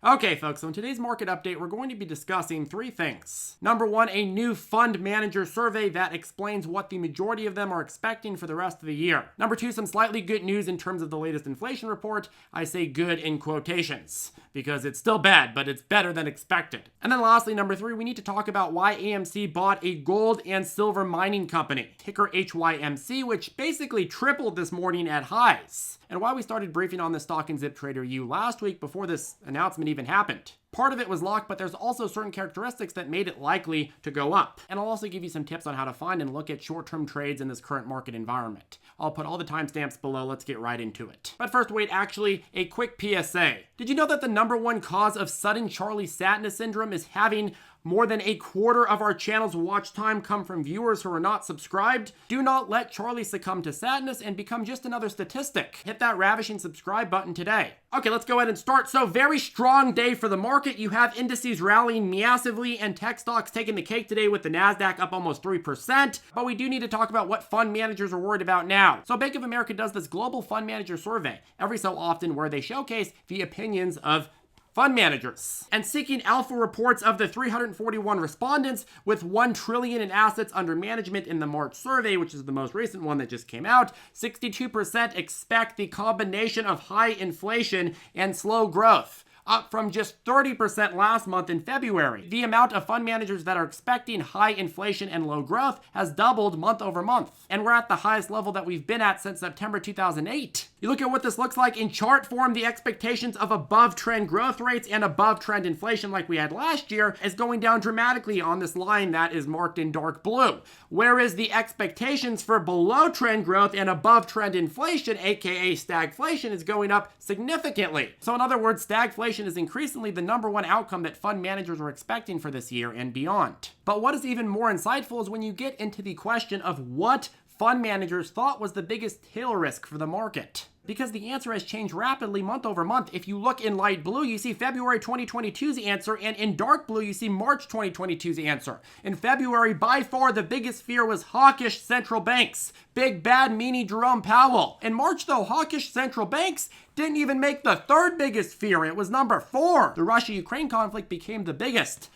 Okay, folks, so in today's market update, we're going to be discussing three things. Number one, a new fund manager survey that explains what the majority of them are expecting for the rest of the year. Number two, some slightly good news in terms of the latest inflation report. I say good in quotations because it's still bad, but it's better than expected. And then lastly, number three, we need to talk about why HYMC bought a gold and silver mining company, ticker HYMC, which basically tripled this morning at highs, and why we started briefing on this stock in ZipTrader U last week before this announcement even happened. Part of it was luck, but there's also certain characteristics that made it likely to go up. And I'll also give you some tips on how to find and look at short-term trades in this current market environment. I'll put all the timestamps below. Let's get right into it. But first, wait, actually, a quick PSA. Did you know that the number one cause of sudden Charlie sadness syndrome is having more than a quarter of our channel's watch time come from viewers who are not subscribed? Do not let Charlie succumb to sadness and become just another statistic. Hit that ravishing subscribe button today. Okay, let's go ahead and start. So very strong day for the market. You have indices rallying massively and tech stocks taking the cake today with the NASDAQ up almost 3%. But we do need to talk about what fund managers are worried about now. So Bank of America does this global fund manager survey every so often where they showcase the opinions of fund managers. And seeking alpha reports of the 341 respondents with 1 trillion in assets under management in the March survey, which is the most recent one that just came out, 62% expect the combination of high inflation and slow growth, up from just 30% last month in February. The amount of fund managers that are expecting high inflation and low growth has doubled month over month. And we're at the highest level that we've been at since September 2008. You look at what this looks like in chart form, the expectations of above trend growth rates and above trend inflation like we had last year is going down dramatically on this line that is marked in dark blue. Whereas the expectations for below trend growth and above trend inflation, aka stagflation, is going up significantly. So in other words, stagflation is increasingly the number one outcome that fund managers are expecting for this year and beyond. But what is even more insightful is when you get into the question of what fund managers thought was the biggest tail risk for the market. Because the answer has changed rapidly month over month. If you look in light blue, you see February 2022's answer, and in dark blue, you see March 2022's answer. In February, by far, the biggest fear was hawkish central banks. Big bad meanie Jerome Powell. In March, though, hawkish central banks didn't even make the third biggest fear. It was number 4. The Russia-Ukraine conflict became the biggest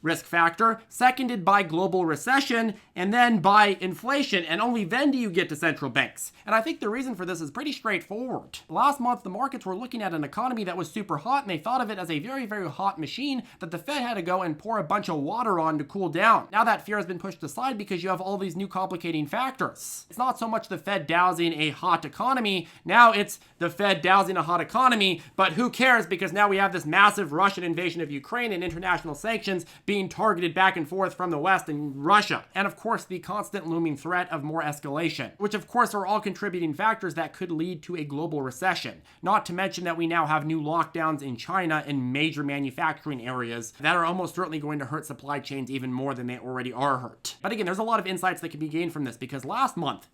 risk factor, seconded by global recession, and then by inflation, and only then do you get to central banks. And I think the reason for this is pretty straightforward. Last month, the markets were looking at an economy that was super hot, and they thought of it as a very, very hot machine that the Fed had to go and pour a bunch of water on to cool down. Now that fear has been pushed aside because you have all these new complicating factors. It's not so much the Fed dousing a hot economy, now it's the Fed dousing a hot economy, but who cares, because now we have this massive Russian invasion of Ukraine and international sanctions being targeted back and forth from the West and Russia. And of course, the constant looming threat of more escalation, which of course are all contributing factors that could lead to a global recession. Not to mention that we now have new lockdowns in China and major manufacturing areas that are almost certainly going to hurt supply chains even more than they already are hurt. But again, there's a lot of insights that can be gained from this because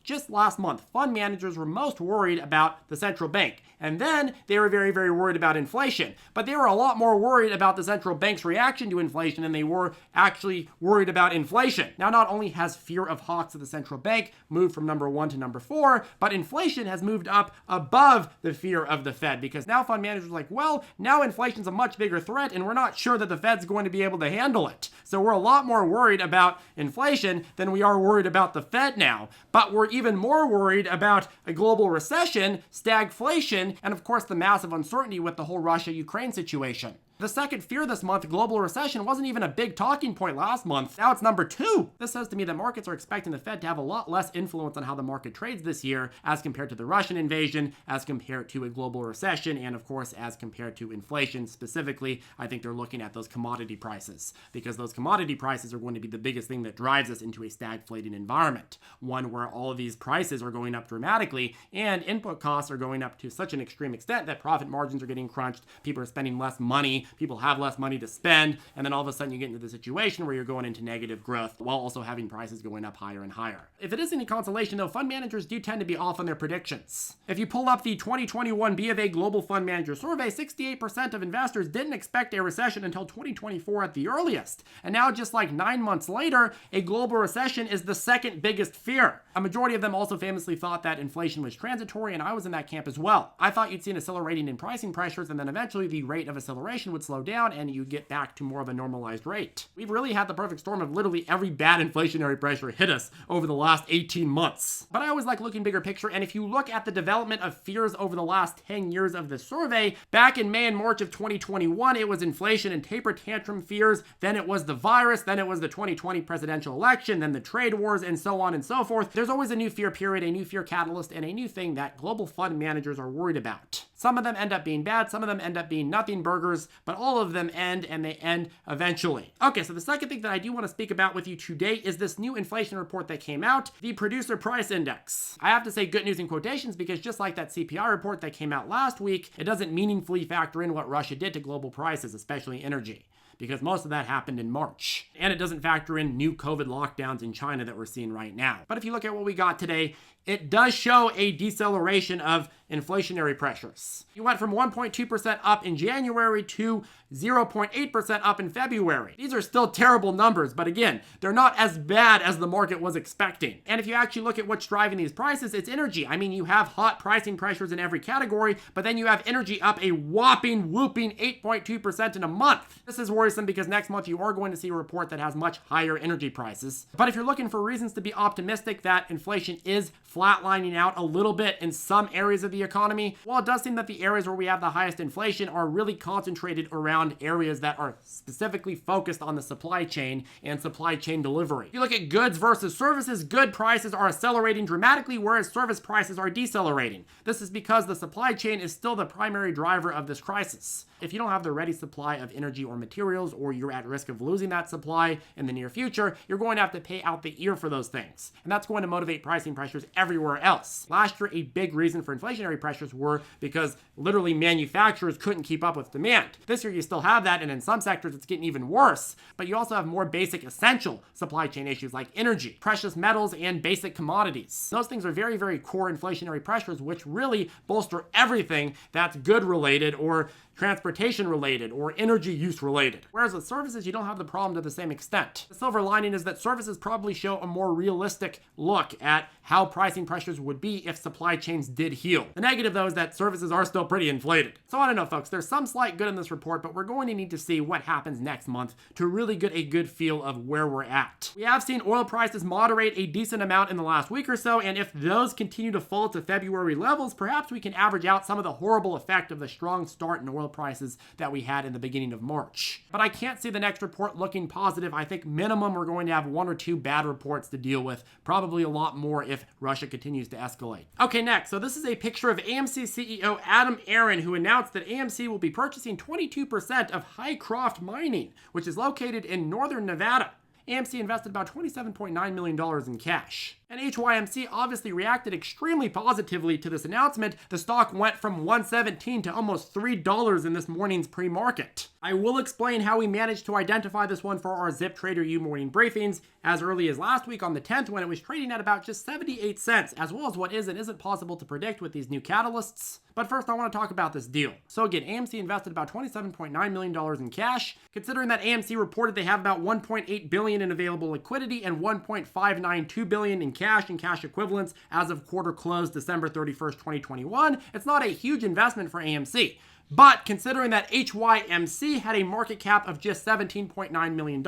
just last month, fund managers were most worried about the central bank. And then they were very, very worried about inflation. But they were a lot more worried about the central bank's reaction to inflation than they were actually worried about inflation. Now, not only has fear of hawks at the central bank moved from number 1 to number 4, but inflation has moved up above the fear of the Fed because now fund managers are like, well, now inflation's a much bigger threat and we're not sure that the Fed's going to be able to handle it. So we're a lot more worried about inflation than we are worried about the Fed now. But we're even more worried about a global recession, stagflation, and of course the massive uncertainty with the whole Russia-Ukraine situation. The second fear this month, global recession, wasn't even a big talking point last month. Now it's number 2. This says to me that markets are expecting the Fed to have a lot less influence on how the market trades this year as compared to the Russian invasion, as compared to a global recession, and of course as compared to inflation. Specifically, I think they're looking at those commodity prices because those commodity prices are going to be the biggest thing that drives us into a stagflating environment. One where all of these prices are going up dramatically and input costs are going up to such an extreme extent that profit margins are getting crunched, people are spending less money, people have less money to spend, and then all of a sudden you get into the situation where you're going into negative growth while also having prices going up higher and higher. If it is any consolation though, fund managers do tend to be off on their predictions. If you pull up the 2021 B of A Global Fund Manager Survey, 68% of investors didn't expect a recession until 2024 at the earliest. And now just like 9 months later, a global recession is the second biggest fear. A majority of them also famously thought that inflation was transitory, and I was in that camp as well. I thought you'd see an accelerating in pricing pressures, and then eventually the rate of acceleration would would slow down and you get back to more of a normalized rate. We've really had the perfect storm of literally every bad inflationary pressure hit us over the last 18 months. But I always like looking bigger picture, and if you look at the development of fears over the last 10 years of the survey, back in May and March of 2021, it was inflation and taper tantrum fears, then it was the virus, then it was the 2020 presidential election, then the trade wars, and so on and so forth. There's always a new fear period, a new fear catalyst, and a new thing that global fund managers are worried about. Some of them end up being bad, some of them end up being nothing burgers, but all of them end, and they end eventually. Okay, so the second thing that I do want to speak about with you today is this new inflation report that came out, the Producer Price Index. I have to say good news in quotations because just like that CPI report that came out last week, it doesn't meaningfully factor in what Russia did to global prices, especially energy, because most of that happened in March. And it doesn't factor in new COVID lockdowns in China that we're seeing right now. But if you look at what we got today, it does show a deceleration of inflationary pressures. You went from 1.2% up in January to 0.8% up in February. These are still terrible numbers, but again, they're not as bad as the market was expecting. And if you actually look at what's driving these prices, it's energy. I mean, you have hot pricing pressures in every category, but then you have energy up a whopping 8.2% in a month. This is worrisome because next month you are going to see a report that has much higher energy prices. But if you're looking for reasons to be optimistic that inflation is flatlining out a little bit in some areas of the economy, while it does seem that the areas where we have the highest inflation are really concentrated around areas that are specifically focused on the supply chain and supply chain delivery. If you look at goods versus services, good prices are accelerating dramatically, whereas service prices are decelerating. This is because the supply chain is still the primary driver of this crisis. If you don't have the ready supply of energy or materials, or you're at risk of losing that supply in the near future, you're going to have to pay out the ear for those things. And that's going to motivate pricing pressures everywhere else. Last year, a big reason for inflationary pressures were because literally manufacturers couldn't keep up with demand. This year, you still have that, and in some sectors, it's getting even worse. But you also have more basic, essential supply chain issues like energy, precious metals, and basic commodities. Those things are very, very core inflationary pressures, which really bolster everything that's good related or transportation related or energy use related. Whereas with services, you don't have the problem to the same extent. The silver lining is that services probably show a more realistic look at how pricing pressures would be if supply chains did heal. The negative though is that services are still pretty inflated. So I don't know folks, there's some slight good in this report, but we're going to need to see what happens next month to really get a good feel of where we're at. We have seen oil prices moderate a decent amount in the last week or so, and if those continue to fall to February levels, perhaps we can average out some of the horrible effect of the strong start in oil prices that we had in the beginning of March. But I can't see the next report looking positive. I think minimum we're going to have 1 or 2 bad reports to deal with, probably a lot more if Russia continues to escalate. Okay, next, so this is a picture of AMC CEO Adam Aron, who announced that AMC will be purchasing 22% of Hycroft Mining, which is located in northern Nevada. AMC invested about $27.9 million in cash. And HYMC obviously reacted extremely positively to this announcement. The stock went from $1.17 to almost $3 in this morning's pre-market. I will explain how we managed to identify this one for our ZipTrader U morning briefings as early as last week on the 10th when it was trading at about just 78 cents, as well as what is and isn't possible to predict with these new catalysts. But first I want to talk about this deal. So again, AMC invested about $27.9 million in cash. Considering that AMC reported they have about $1.8 billion in available liquidity and $1.592 billion in cash and cash equivalents as of quarter close December 31st, 2021, it's not a huge investment for AMC. But considering that HYMC had a market cap of just $17.9 million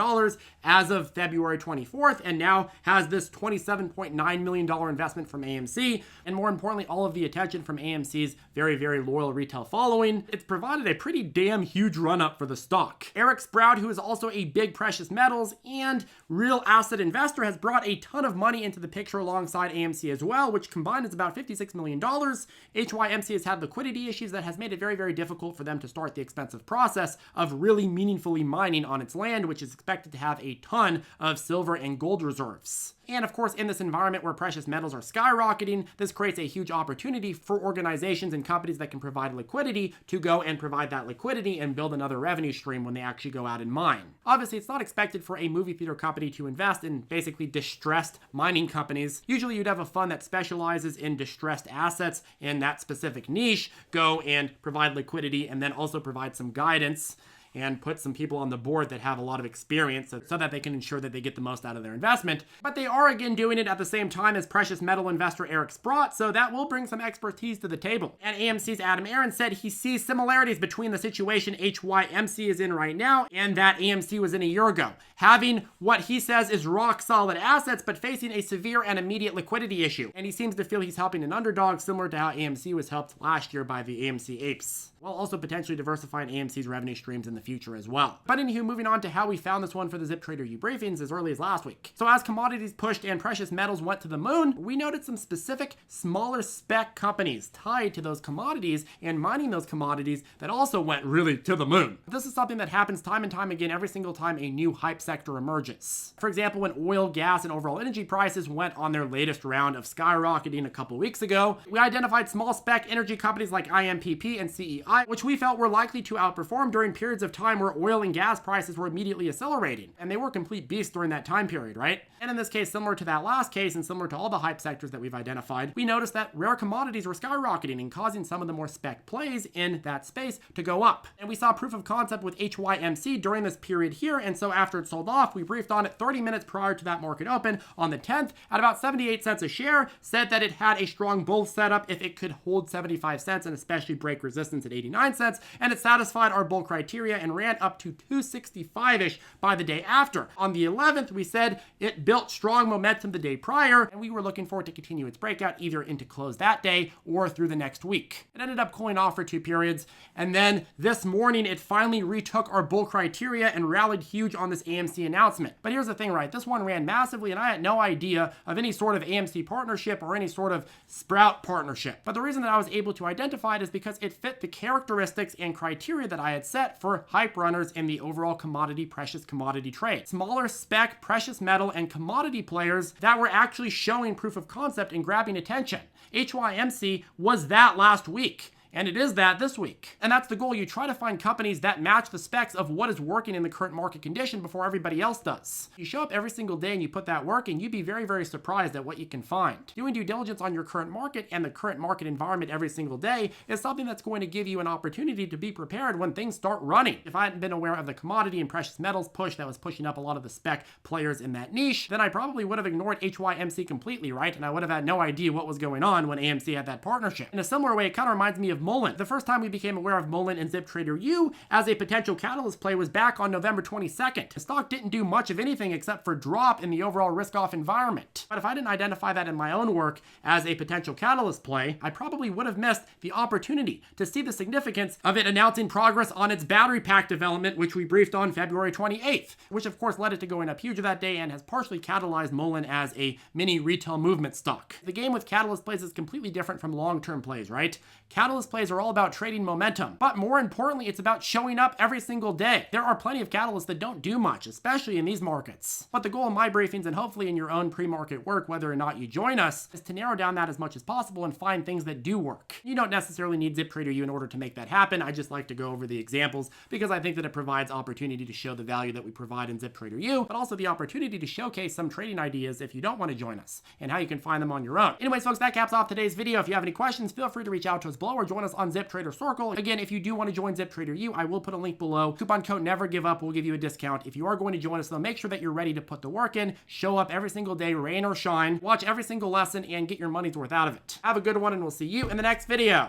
as of February 24th and now has this $27.9 million investment from AMC, and more importantly, all of the attention from AMC's very, very loyal retail following, it's provided a pretty damn huge run-up for the stock. Eric Sprout, who is also a big precious metals and real asset investor, has brought a ton of money into the picture alongside AMC as well, which combined is about $56 million. HYMC has had liquidity issues that has made it very, very difficult for them to start the expensive process of really meaningfully mining on its land, which is expected to have a ton of silver and gold reserves. And of course, in this environment where precious metals are skyrocketing, this creates a huge opportunity for organizations and companies that can provide liquidity to go and provide that liquidity and build another revenue stream when they actually go out and mine. Obviously, it's not expected for a movie theater company to invest in basically distressed mining companies. Usually you'd have a fund that specializes in distressed assets in that specific niche, go and provide liquidity and then also provide some guidance and put some people on the board that have a lot of experience so that they can ensure that they get the most out of their investment. But they are again doing it at the same time as precious metal investor Eric Sprott, so that will bring some expertise to the table. And AMC's Adam Aron said he sees similarities between the situation HYMC is in right now and that AMC was in a year ago, having what he says is rock solid assets but facing a severe and immediate liquidity issue. And he seems to feel he's helping an underdog, similar to how AMC was helped last year by the AMC apes, while also potentially diversifying AMC's revenue streams in the future as well. But anywho, moving on to how we found this one for the ZipTrader U briefings as early as last week. So as commodities pushed and precious metals went to the moon, we noted some specific smaller spec companies tied to those commodities and mining those commodities that also went really to the moon. This is something that happens time and time again every single time a new hype sector emerges. For example, when oil, gas, and overall energy prices went on their latest round of skyrocketing a couple weeks ago, we identified small spec energy companies like IMPP and CEI, which we felt were likely to outperform during periods of time where oil and gas prices were immediately accelerating. And they were complete beasts during that time period, right? And in this case, similar to that last case and similar to all the hype sectors that we've identified, we noticed that rare commodities were skyrocketing and causing some of the more spec plays in that space to go up. And we saw proof of concept with HYMC during this period here, and so after it sold off, we briefed on it 30 minutes prior to that market open on the 10th at about 78 cents a share, said that it had a strong bull setup if it could hold 75 cents and especially break resistance at 89 cents, and it satisfied our bull criteria and ran up to 265-ish by the day after. On the 11th, we said it built strong momentum the day prior, and we were looking for it to continue its breakout either into close that day or through the next week. It ended up cooling off for 2 periods, and then this morning it finally retook our bull criteria and rallied huge on this AMC announcement. But here's the thing, right? This one ran massively, and I had no idea of any sort of AMC partnership or any sort of Sprout partnership. But the reason that I was able to identify it is because it fit the characteristics and criteria that I had set for hype runners in the overall precious commodity trade. Smaller spec, precious metal, and commodity players that were actually showing proof of concept and grabbing attention. HYMC was that last week. And it is that this week. And that's the goal. You try to find companies that match the specs of what is working in the current market condition before everybody else does. You show up every single day and you put that work in, you'd be very, very surprised at what you can find. Doing due diligence on your current market and the current market environment every single day is something that's going to give you an opportunity to be prepared when things start running. If I hadn't been aware of the commodity and precious metals push that was pushing up a lot of the spec players in that niche, then I probably would have ignored HYMC completely, right? And I would have had no idea what was going on when AMC had that partnership. In a similar way, it kind of reminds me of Mullen. The first time we became aware of Mullen and ZipTrader U as a potential catalyst play was back on November 22nd. The stock didn't do much of anything except for drop in the overall risk-off environment. But if I didn't identify that in my own work as a potential catalyst play, I probably would have missed the opportunity to see the significance of it announcing progress on its battery pack development, which we briefed on February 28th, which of course led it to going up huge that day and has partially catalyzed Mullen as a mini retail movement stock. The game with catalyst plays is completely different from long-term plays, right? Catalyst plays are all about trading momentum, but more importantly, it's about showing up every single day. There are plenty of catalysts that don't do much, especially in these markets. But the goal of my briefings, and hopefully in your own pre-market work, whether or not you join us, is to narrow down that as much as possible and find things that do work. You don't necessarily need ZipTrader U in order to make that happen. I just like to go over the examples because I think that it provides opportunity to show the value that we provide in ZipTrader U, but also the opportunity to showcase some trading ideas if you don't want to join us and how you can find them on your own. Anyways, folks, that caps off today's video. If you have any questions, feel free to reach out to us below or join us on ZipTrader Circle. Again, if you do want to join ZipTrader U, I will put a link below. Coupon code NEVERGIVEUP will give you a discount. If you are going to join us, though, make sure that you're ready to put the work in, show up every single day, rain or shine, watch every single lesson, and get your money's worth out of it. Have a good one, and we'll see you in the next video.